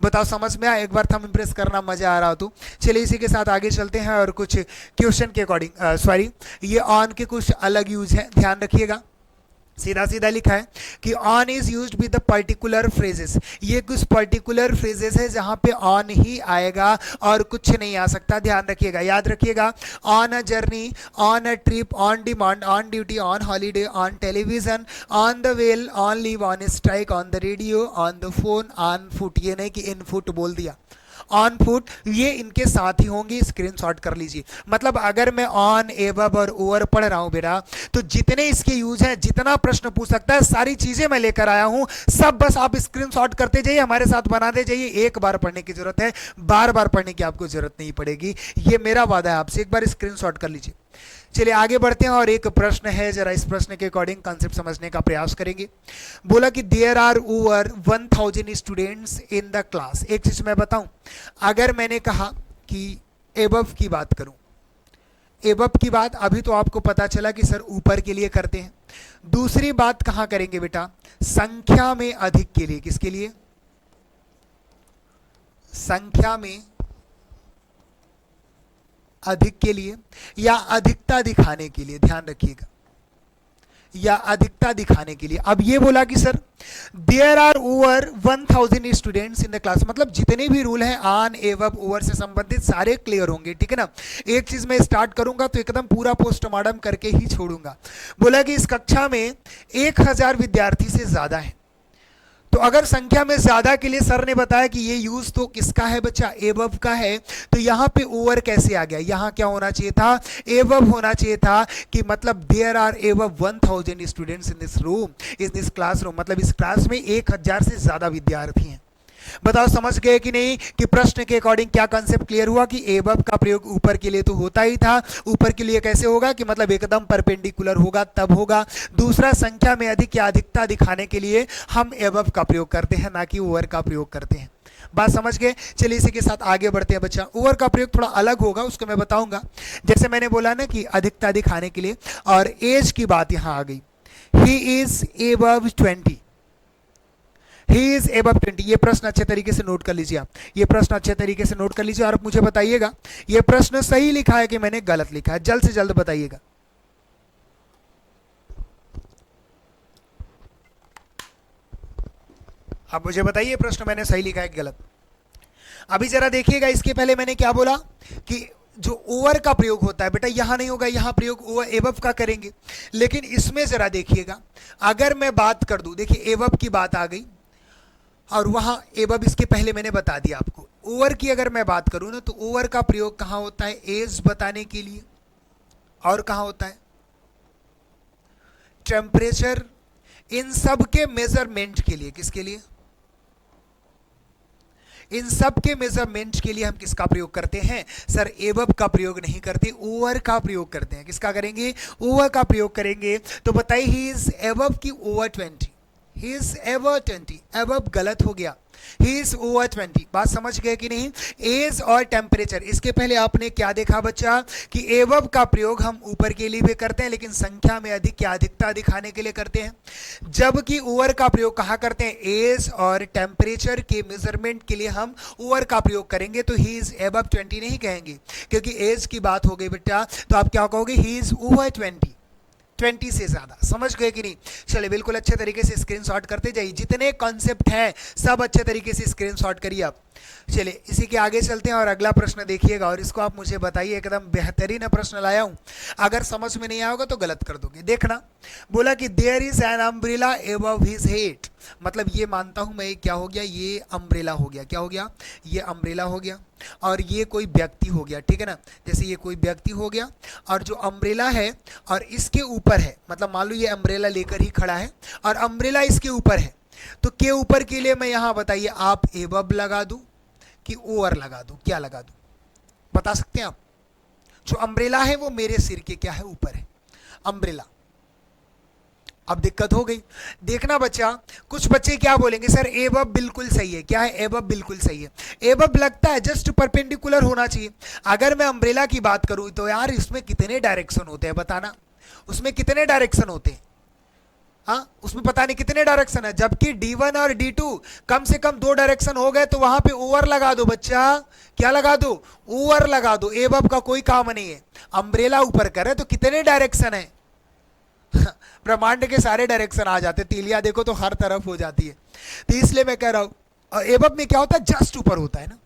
बताओ समझ में आया? एक बार थंब इंप्रेस करना, मजा आ रहा हो तो। चलिए इसी के साथ आगे चलते हैं और कुछ क्वेश्चन के अकॉर्डिंग, सॉरी, ये ऑन के कुछ अलग यूज है, ध्यान रखिएगा। सीधा सीधा लिखा है कि on is used with the particular phrases. ये कुछ पर्टिकुलर फ्रेजेस है जहां पे ऑन ही आएगा और कुछ नहीं आ सकता, ध्यान रखिएगा, याद रखिएगा। On a journey, on a trip, on demand, on duty, on holiday, on television, on the well, on leave, on strike, on the radio, on the phone, on foot. ये नहीं कि इन फुट बोल दिया, ऑन फुट, ये इनके साथ ही होंगे, screenshot कर लीजिए। मतलब अगर मैं ऑन, एबव और ओवर पढ़ रहा हूं बेटा, तो जितने इसके यूज हैं, जितना प्रश्न पूछ सकता है, सारी चीजें मैं लेकर आया हूं, सब बस आप स्क्रीनशॉट करते जाइए, हमारे साथ बनाते जाइए। एक बार पढ़ने की जरूरत है, बार बार पढ़ने की आपको जरूरत नहीं पड़ेगी, ये मेरा वादा है आपसे। एक बार स्क्रीनशॉट कर लीजिए। चलिए आगे बढ़ते हैं और एक प्रश्न है, जरा इस प्रश्न के अकॉर्डिंग कॉन्सेप्ट समझने का प्रयास करेंगे। बोला कि there are over 1000 students in the class. एक चीज मैं बताऊं, अगर मैंने कहा कि एबव की बात करूं, एबव की बात अभी तो आपको पता चला कि सर ऊपर के लिए करते हैं। दूसरी बात कहां करेंगे बेटा, संख्या में अधिक के लिए। किसके लिए? संख्या में अधिक के लिए या अधिकता दिखाने के लिए, ध्यान रखिएगा, या अधिकता दिखाने के लिए। अब ये बोला कि sir there are over 1000 students in the class, मतलब जितने भी रूल हैं ऑन एबव ओवर से संबंधित सारे क्लियर होंगे, ठीक है ना। एक चीज मैं स्टार्ट करूंगा तो एकदम पूरा पोस्टमार्टम करके ही छोड़ूंगा। बोला कि इस कक्षा में 1000 विद्यार्थी से ज्यादा है, तो अगर संख्या में ज्यादा के लिए सर ने बताया कि ये यूज तो किसका है बच्चा, एबव का है, तो यहां पे ओवर कैसे आ गया? यहां क्या होना चाहिए था, एबव होना चाहिए था, कि मतलब there are above 1000 students in this room, in this classroom, मतलब इस क्लास में 1000 से ज्यादा विद्यार्थी हैं। बताओ समझ गए कि नहीं कि प्रश्न के अकॉर्डिंग क्या कंसेप्ट क्लियर हुआ कि एबव का प्रयोग ऊपर के लिए तो होता ही था। ऊपर के लिए कैसे होगा कि मतलब एकदम परपेंडिकुलर होगा तब होगा। दूसरा, संख्या में अधिक या अधिकता दिखाने के लिए हम एबव का प्रयोग करते हैं, ना कि ओवर का प्रयोग करते हैं। बात समझ गए? चलिए इसी के साथ आगे बढ़ते हैं बच्चा। ओवर का प्रयोग थोड़ा अलग होगा, उसको मैं बताऊंगा। जैसे मैंने बोला ना कि अधिकता दिखाने के लिए, और एज की बात यहां आ गई, he is above 20, he is above 20। ये प्रश्न अच्छे तरीके से नोट कर लीजिए आप, ये प्रश्न अच्छे तरीके से नोट कर लीजिए और मुझे बताइएगा ये प्रश्न सही लिखा है कि मैंने गलत लिखा है, जल्द से जल्द बताइएगा। अब मुझे बताइए प्रश्न मैंने सही लिखा है कि गलत। अभी जरा देखिएगा, इसके पहले मैंने क्या बोला कि जो ओवर का प्रयोग होता है बेटा यहां नहीं होगा, यहां प्रयोग ओवर एबव का करेंगे। लेकिन इसमें जरा देखिएगा, अगर मैं बात कर दूं, देखिए एबव की बात आ गई और वहां एबव इसके पहले मैंने बता दिया आपको। ओवर की अगर मैं बात करूं ना, तो ओवर का प्रयोग कहां होता है, एज बताने के लिए, और कहां होता है, टेम्परेचर, इन सब के मेजरमेंट के लिए। किसके लिए? इन सब के मेजरमेंट के लिए हम किसका प्रयोग करते हैं सर, एबव का प्रयोग नहीं करते, ओवर का प्रयोग करते हैं। किसका करेंगे? ओवर का प्रयोग करेंगे। तो बताइए ही इज एबव की over 20, he is ever 20, above गलत हो गया, ही इज ओवर 20। बात समझ गए कि नहीं? एज और टेम्परेचर, इसके पहले आपने क्या देखा बच्चा कि एबव का प्रयोग हम ऊपर के लिए भी करते हैं, लेकिन संख्या में अधिक या अधिकता दिखाने के लिए करते हैं, जबकि ओवर का प्रयोग कहाँ करते हैं, एज और टेम्परेचर के मेजरमेंट के लिए हम ओवर का प्रयोग करेंगे। तो ही इज एबव 20 नहीं कहेंगे, क्योंकि एज की बात हो गई बेटा, तो आप क्या कहोगे, ही इज ओवर 20 से ज्यादा। समझ गए कि नहीं? चलिए बिल्कुल अच्छे तरीके से स्क्रीनशॉट करते जाइए, जितने कॉन्सेप्ट हैं सब अच्छे तरीके से स्क्रीनशॉट करिए आप। चलिए इसी के आगे चलते हैं और अगला प्रश्न देखिएगा, और इसको आप मुझे बताइए, एकदम बेहतरीन प्रश्न लाया हूं, अगर समझ में नहीं आएगा तो गलत कर दोगे। देखना, बोला कि there is an umbrella above his head, मतलब ये मानता हूं मैं, क्या हो गया, ये अम्ब्रेला हो गया, क्या हो गया, ये अम्ब्रेला हो गया, और ये कोई व्यक्ति हो गया, ठीक है ना। जैसे ये कोई व्यक्ति हो गया और जो अम्ब्रेला है और इसके ऊपर है, मतलब मान लो ये अम्ब्रेला लेकर ही खड़ा है और अम्ब्रेला इसके ऊपर है, तो के ऊपर के लिए मैं यहां बताइए आप एबव लगा दूं कि ओवर लगा दूं, क्या लगा दूं, बता सकते हैं आप? जो अम्ब्रेला है वो मेरे सिर के क्या है, ऊपर है अम्ब्रेला। अब दिक्कत हो गई। देखना बच्चा, कुछ बच्चे क्या बोलेंगे, सर एबव बिल्कुल सही है, क्या है, एबव बिल्कुल सही है, एबव लगता है जस्ट परपेंडिकुलर होना चाहिए। अगर मैं अम्ब्रेला की बात करूं तो यार इसमें कितने डायरेक्शन होते हैं बताना, उसमें कितने डायरेक्शन होते हैं, हाँ उसमें पता नहीं कितने डायरेक्शन है, जबकि D1 और D2 कम से कम 2 डायरेक्शन हो गए, तो वहां पे ओवर लगा दो बच्चा, क्या लगा दो, ओवर लगा दो, एबव का कोई काम नहीं है। अम्ब्रेला ऊपर करे तो कितने डायरेक्शन है, ब्रह्मांड के सारे डायरेक्शन आ जाते, तीलियां देखो तो हर तरफ हो जाती है। तो इसलिए मैं कह रहा हूं एबव में क्या होता है, जस्ट ऊपर होता है ना,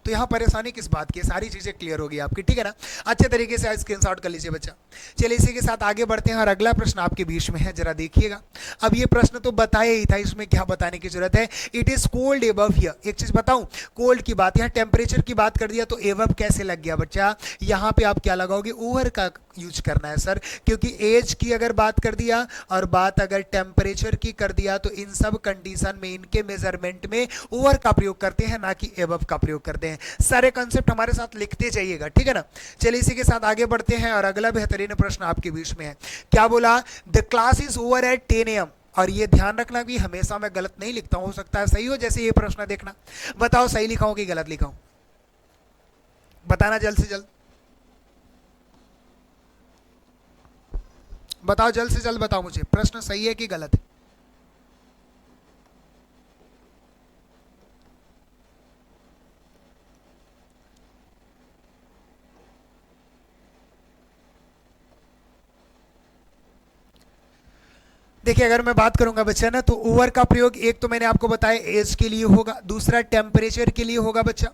तो यहां परेशानी किस बात की, सारी चीजें क्लियर होगी आपकी, ठीक है ना। अच्छे तरीके से स्क्रीनशॉट कर लीजिए बच्चा। चलिए इसी के साथ आगे बढ़ते हैं और अगला प्रश्न आपके बीच में है, जरा देखिएगा। अब ये प्रश्न तो बताया ही था, इसमें क्या बताने की जरूरत है, it is cold above here. एक चीज बताऊं, कोल्ड की बात, यहाँ टेम्परेचर की बात कर दिया तो एबव कैसे लग गया बच्चा, यहाँ पे आप क्या लगाओगे, ओवर का यूज करना है सर, क्योंकि एज की अगर बात कर दिया और बात अगर टेम्परेचर की कर दिया, तो इन सब कंडीशन में इनके मेजरमेंट में ओवर का प्रयोग करते हैं, ना कि एबव का प्रयोग करते हैं। हैं, सारे कंसेप्ट हमारे साथ लिखते जाइएगा, ठीक है ना। चलिए इसी के साथ आगे बढ़ते हैं और अगला बेहतरीन प्रश्न आपके बीच में है। क्या बोला? The class is over at 10 AM। और ये ध्यान रखना कि हमेशा मैं गलत नहीं लिखता हूं, हो सकता है सही हो, जैसे ये प्रश्न देखना, बताओ सही लिखा हूं कि गलत लिखा हूं, बताना जल्द से जल्द, बताओ जल्द से जल्द, बताओ मुझे प्रश्न सही है कि गलत है। देखिए अगर मैं बात करूंगा बच्चा ना, तो ओवर का प्रयोग एक तो मैंने आपको बताया एज के लिए होगा, दूसरा टेम्परेचर के लिए होगा बच्चा,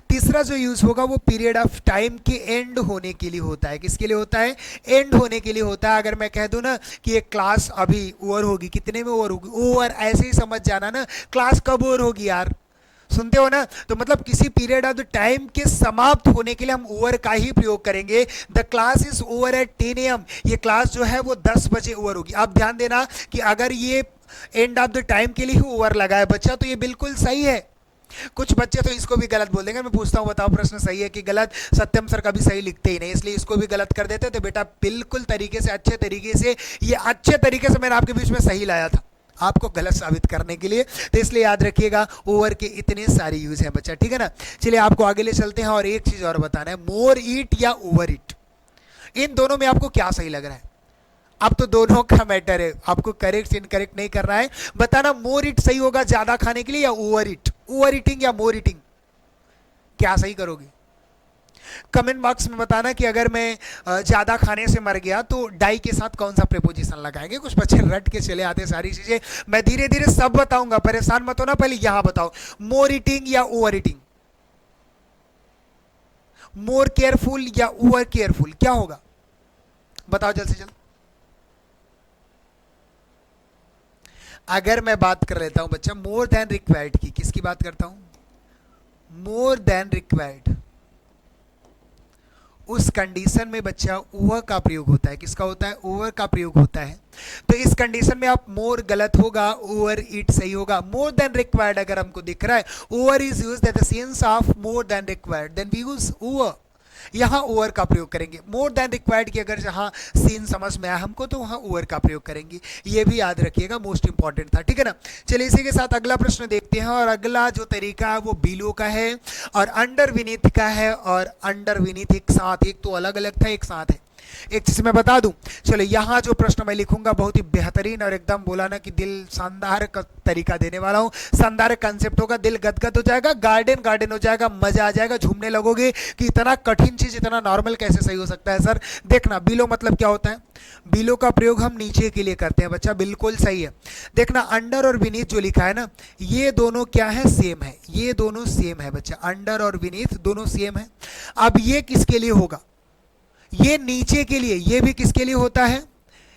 तीसरा जो यूज होगा वो पीरियड ऑफ टाइम के एंड होने के लिए होता है। किसके लिए होता है? एंड होने के लिए होता है। अगर मैं कह दूं ना कि एक क्लास अभी ओवर होगी, कितने में ओवर होगी? ओवर, ऐसे ही समझ जाना ना, क्लास कब ओवर होगी यार, सुनते हो ना, तो मतलब किसी पीरियड ऑफ द टाइम के समाप्त होने के लिए हम ओवर का ही प्रयोग करेंगे। The class is over at 10 AM, ये क्लास जो है वो 10 बजे ओवर होगी। आप ध्यान देना कि अगर ये एंड ऑफ द टाइम के लिए ही ओवर लगा है बच्चा, तो ये बिल्कुल सही है। कुछ बच्चे तो इसको भी गलत बोल देंगे, मैं पूछता हूं बताओ प्रश्न सही है कि गलत? सत्यम सर कभी सही लिखते ही नहीं, इसलिए इसको भी गलत कर देते। तो बेटा बिल्कुल तरीके से, अच्छे तरीके से, ये अच्छे तरीके से मैंने आपके बीच में सही लाया था आपको गलत साबित करने के लिए। तो इसलिए याद रखिएगा ओवर के इतने सारे यूज हैं बच्चा, ठीक है ना। चलिए आपको आगे ले चलते हैं और एक चीज और बताना है, मोर ईट या ओवर ईट, इन दोनों में आपको क्या सही लग रहा है? अब तो दोनों का मैटर है, आपको करेक्ट इनकरेक्ट नहीं करना है, बताना मोर ईट सही होगा ज्यादा खाने के लिए या ओवर ईट, ओवर ईटिंग या मोर ईटिंग, क्या सही करोगे? कमेंट बॉक्स में बताना कि अगर मैं ज्यादा खाने से मर गया तो डाई के साथ कौन सा प्रेपोजिशन लगाएंगे। कुछ बच्चे रट के चले आते सारी चीजें, मैं धीरे धीरे सब बताऊंगा, परेशान मत होना। पहले यहां बताओ, मोर ईटिंग या ओवर ईटिंग, मोर केयरफुल या ओवर केयरफुल, क्या होगा? बताओ जल्द से जल्द। अगर मैं बात कर लेता हूं बच्चा मोर देन रिक्वायर्ड की, किसकी बात करता हूं? मोर देन रिक्वायर्ड, उस कंडीशन में बच्चा ओवर का प्रयोग होता है। किसका होता है? ओवर का प्रयोग होता है। तो इस कंडीशन में आप मोर गलत होगा, ओवर इट सही होगा। मोर देन रिक्वायर्ड अगर हमको दिख रहा है, over is used at the sense of more than required, then we use over, यहां ओवर का प्रयोग करेंगे। मोर देन रिक्वायर्ड की अगर जहां सीन समझ में आया हमको, तो वहां ओवर का प्रयोग करेंगे। ये भी याद रखिएगा, मोस्ट इंपॉर्टेंट था, ठीक है ना। चलिए इसी के साथ अगला प्रश्न देखते हैं, और अगला जो तरीका है वो बिलो का है और अंडर विनीत का है, और अंडर विनीत एक साथ, एक तो अलग अलग था एक साथ है। एक चीज मैं बता दूं, चलो यहां जो प्रश्न मैं लिखूंगा बहुत ही बेहतरीन और एकदम बोला ना कि दिल शानदार का तरीका देने वाला हूं, शानदार कंसेप्ट होगा, दिल गदगद हो जाएगा, गार्डन गार्डन हो जाएगा, मजा आ जाएगा, झूमने लगोगे कि इतना कठिन चीज इतना नॉर्मल कैसे सही हो सकता है सर। देखना बिलो मतलब क्या होता है, बिलो का प्रयोग हम नीचे के लिए करते हैं बच्चा, बिल्कुल सही है। देखना अंडर और विनीत जो लिखा है ना, ये दोनों क्या है? सेम है, ये दोनों सेम है बच्चा, अंडर और विनीत दोनों सेम है। अब ये किसके लिए होगा? ये नीचे के लिए, ये भी किसके लिए होता है?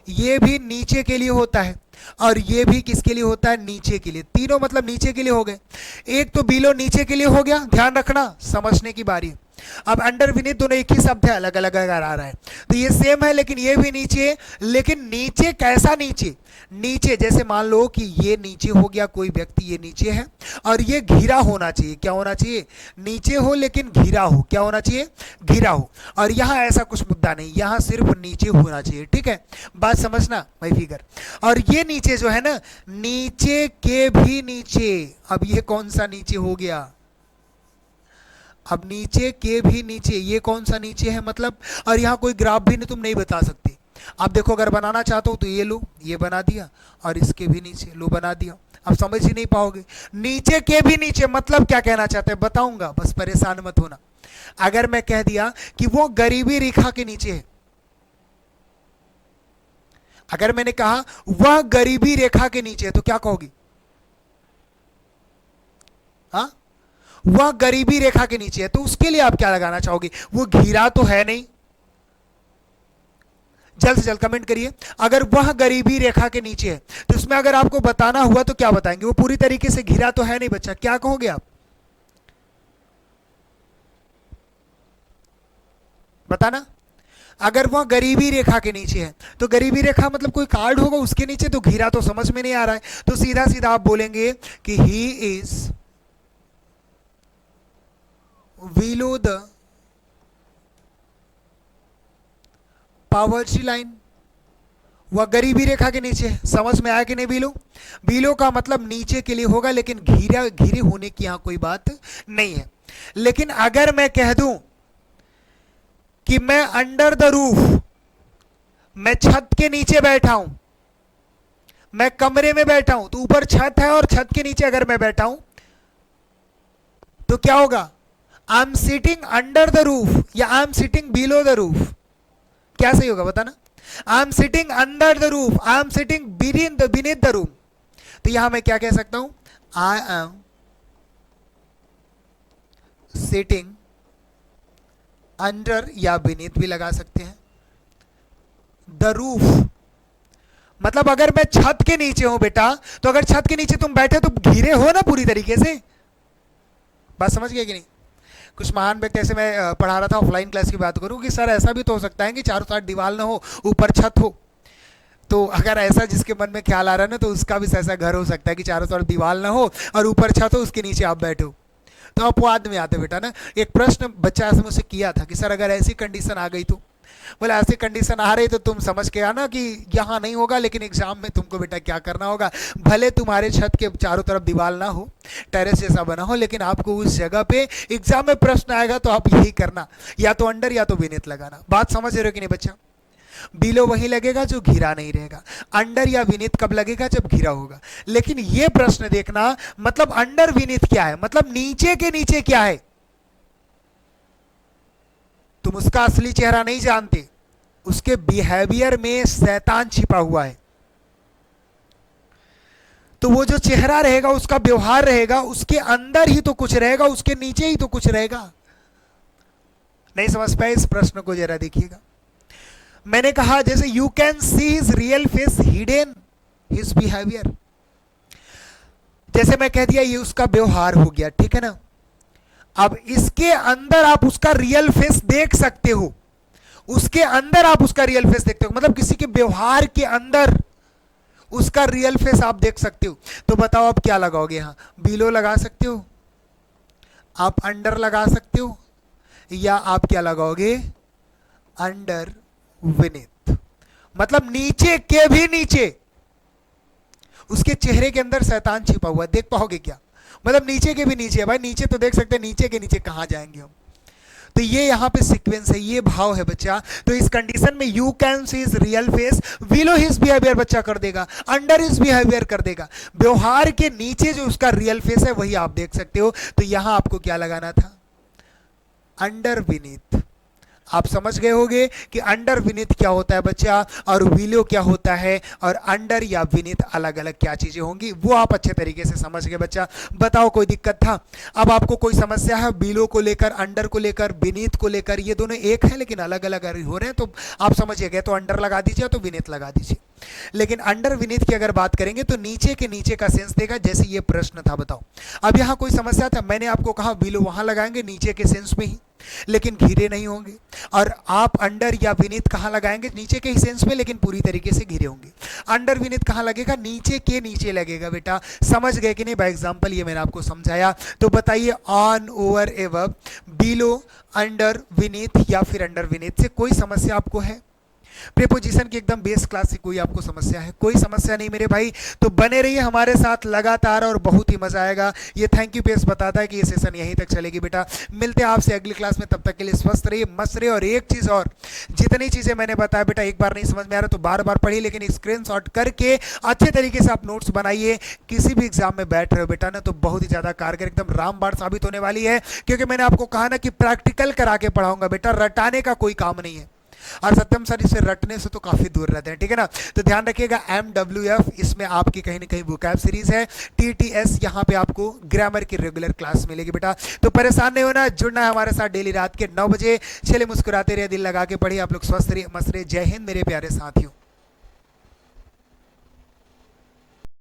ये भी नीचे के लिए होता है, और ये भी किसके लिए होता है? नीचे के लिए। तीनों मतलब नीचे के लिए हो गए। एक तो बिलो नीचे के लिए हो गया, ध्यान रखना, समझने की बारी। अब अंडर विनीत दोनों एक ही शब्द है, अलग अलग अगर आ रहा है तो ये सेम है, लेकिन ये भी नीचे। लेकिन नीचे कैसा नीचे? नीचे जैसे मान लो कि ये नीचे हो गया, कोई व्यक्ति ये नीचे है और ये घिरा होना चाहिए। क्या होना चाहिए? नीचे हो लेकिन घिरा हो। क्या होना चाहिए? घिरा हो। और यहां ऐसा कुछ मुद्दा नहीं, यहां सिर्फ नीचे होना चाहिए, ठीक है, बात समझना माय फिगर। और ये नीचे जो है ना, नीचे के भी नीचे, अब ये कौन सा नीचे हो गया? अब नीचे के भी नीचे, ये कौन सा नीचे है मतलब? और यहां कोई ग्राफ भी नहीं, तुम नहीं बता सकते। आप देखो अगर बनाना चाहते हो तो ये लो, ये बना दिया, और इसके भी नीचे लो बना दिया, अब समझ ही नहीं पाओगे। नीचे के भी नीचे मतलब क्या कहना चाहते हैं बताऊंगा, बस परेशान मत होना। अगर मैं कह दिया कि वो गरीबी रेखा के नीचे है, अगर मैंने कहा वह गरीबी रेखा के नीचे है, तो क्या कहोगी? हाँ, वह गरीबी रेखा के नीचे है, तो उसके लिए आप क्या लगाना चाहोगे? वो घिरा तो है नहीं, जल्द से जल्द कमेंट करिए। अगर वह गरीबी रेखा के नीचे है तो इसमें अगर आपको बताना हुआ तो क्या बताएंगे? वो पूरी तरीके से घिरा तो है नहीं बच्चा, क्या कहोगे आप? बताना। अगर वह गरीबी रेखा के नीचे है तो गरीबी रेखा मतलब कोई कार्ड होगा उसके नीचे, तो घिरा तो समझ में नहीं आ रहा है, तो सीधा सीधा आप बोलेंगे कि he is below the poverty line, वह गरीबी रेखा के नीचे। समझ में आया कि नहीं? बिलो, बिलो का मतलब नीचे के लिए होगा, लेकिन घिरे होने की यहां कोई बात नहीं है। लेकिन अगर मैं कह दूं कि मैं अंडर द रूफ, मैं छत के नीचे बैठा हूं, मैं कमरे में बैठा हूं, तो ऊपर छत है और छत के नीचे अगर मैं बैठा हूं तो क्या होगा? I am sitting under the roof या I am sitting below the roof? क्या सही होगा बताना? I am sitting under the roof, I am sitting beneath the room. तो यहां मैं क्या कह सकता हूं? आई एम सिटिंग अंडर या बीनीथ भी लगा सकते हैं द रूफ। मतलब अगर मैं छत के नीचे हूं बेटा, तो अगर छत के नीचे तुम बैठे तो घिरे हो ना पूरी तरीके से। बात समझ गए कि नहीं? कुछ महान व्यक्ति, ऐसे मैं पढ़ा रहा था ऑफलाइन क्लास की बात करूं कि सर ऐसा भी तो हो सकता है कि चारों साइड दीवार ना हो, ऊपर छत हो। तो अगर ऐसा जिसके मन में ख्याल आ रहा है ना, तो उसका भी ऐसा घर हो सकता है कि चारों तरफ दीवार ना हो और ऊपर छत हो, उसके नीचे आप बैठो। तो अपवाद में आते बेटा ना। एक प्रश्न बच्चा ऐसे मुझसे किया था कि सर अगर ऐसी कंडीशन आ गई तो, बोले ऐसी कंडीशन आ रही तो तुम समझ के आना कि यहाँ नहीं होगा, लेकिन एग्जाम में तुमको बेटा क्या करना होगा, भले तुम्हारे छत के चारों तरफ दीवार ना हो, टेरेस जैसा बना हो, लेकिन आपको उस जगह पे एग्जाम में प्रश्न आएगा तो आप यही करना, या तो अंडर या तो बीनीथ लगाना। बात समझ रहे हो कि नहीं बच्चा? बिलो वही लगेगा जो घिरा नहीं रहेगा, अंडर या बीनीथ कब लगेगा? जब घिरा होगा। लेकिन ये प्रश्न देखना, मतलब अंडर बीनीथ क्या है, मतलब नीचे के नीचे क्या है, तुम उसका असली चेहरा नहीं जानते, उसके बिहेवियर में शैतान छिपा हुआ है। तो वो जो चेहरा रहेगा, उसका व्यवहार रहेगा, उसके अंदर ही तो कुछ रहेगा, उसके नीचे ही तो कुछ रहेगा। नहीं समझ पाए? इस प्रश्न को जरा देखिएगा। मैंने कहा जैसे you can see his real face hidden his behaviour, जैसे मैं कह दिया ये उसका व्यवहार हो गया, ठीक है ना। अब इसके अंदर आप उसका रियल फेस देख सकते हो, उसके अंदर आप उसका रियल फेस देखते हो, मतलब किसी के व्यवहार के अंदर उसका रियल फेस आप देख सकते हो। तो बताओ आप क्या लगाओगे? यहां बिलो लगा सकते हो, आप अंडर लगा सकते हो, या आप क्या लगाओगे? Under beneath. मतलब नीचे के भी नीचे उसके चेहरे के अंदर शैतान छिपा हुआ है, देख पाओगे क्या? मतलब नीचे के भी नीचे है भाई, नीचे तो देख सकते हैं, नीचे के नीचे कहां जाएंगे हम? तो ये यहां पे सीक्वेंस है, ये भाव है बच्चा। तो इस कंडीशन में you can see his real face, below his behaviour बच्चा कर देगा, अंडर हिज बिहेवियर कर देगा। व्यवहार के नीचे जो उसका रियल फेस है वही आप देख सकते हो। तो यहां आपको क्या लगाना था? Under beneath. आप समझ गए होंगे कि अंडर बीनीथ क्या होता है बच्चा, और बिलो क्या होता है, और अंडर या बीनीथ अलग अलग क्या चीजें होंगी, वो आप अच्छे तरीके से समझ गए बच्चा। बताओ कोई दिक्कत था? अब आपको कोई समस्या है बिलो को लेकर, अंडर को लेकर, बीनीथ को लेकर? ये दोनों एक है लेकिन अलग अलग हो रहे हैं, तो आप समझिए गए तो अंडर लगा दीजिए तो बीनीथ लगा दीजिए। लेकिन अंडर बीनीथ की अगर बात करेंगे तो नीचे के नीचे का सेंस देगा, जैसे ये प्रश्न था। बताओ अब यहां कोई समस्या था? मैंने आपको कहा बिलो वहां लगाएंगे नीचे के सेंस में ही, लेकिन घिरे नहीं होंगे। और आप अंडर या बीनीथ कहां लगाएंगे? नीचे के ही सेंस में, लेकिन पूरी तरीके से घिरे होंगे। अंडर बीनीथ कहां लगेगा? नीचे के नीचे लगेगा बेटा। समझ गए कि नहीं? बाय एग्जांपल ये मैंने आपको समझाया। तो बताइए on, over, above, below, under, beneath या फिर अंडर बीनीथ से कोई समस्या आपको है? प्रीपोजिशन की एकदम बेस क्लास से कोई आपको समस्या है? कोई समस्या नहीं मेरे भाई। तो बने रहिए हमारे साथ लगातार और बहुत ही मजा आएगा। ये थैंक यू पेज बताता है कि ये सेशन यहीं तक चलेगी बेटा। मिलते हैं आपसे अगली क्लास में, तब तक के लिए स्वस्थ रहिए, मस्त रहिए। और एक चीज और, जितनी चीजें मैंने बताया बेटा, एक बार नहीं समझ में आ रहा तो बार बार पढ़िए, लेकिन स्क्रीनशॉट करके अच्छे तरीके से आप नोट्स बनाइए। किसी भी एग्जाम में बैठ रहे हो बेटा ना, तो बहुत ही ज्यादा कारगर, एकदम रामबाण साबित होने वाली है। क्योंकि मैंने आपको कहा ना कि प्रैक्टिकल करा के पढ़ाऊंगा बेटा, रटाने का कोई काम नहीं है। और सत्यम सर इसे रटने से तो काफी दूर रहते हैं, ठीक है ना। तो ध्यान रखिएगा MWF, इसमें आपकी कहीं ना कहीं वोकैब सीरीज है। TTS यहाँ पे आपको ग्रामर की रेगुलर क्लास मिलेगी बेटा। तो परेशान नहीं होना, जुड़ना है हमारे साथ डेली रात के 9 बजे। चले मुस्कुराते रहिए, दिल लगा के पढ़िए। आप लोग स्वस्थ रहिए, मस्त रहिए। जय हिंद मेरे प्यारे साथियों।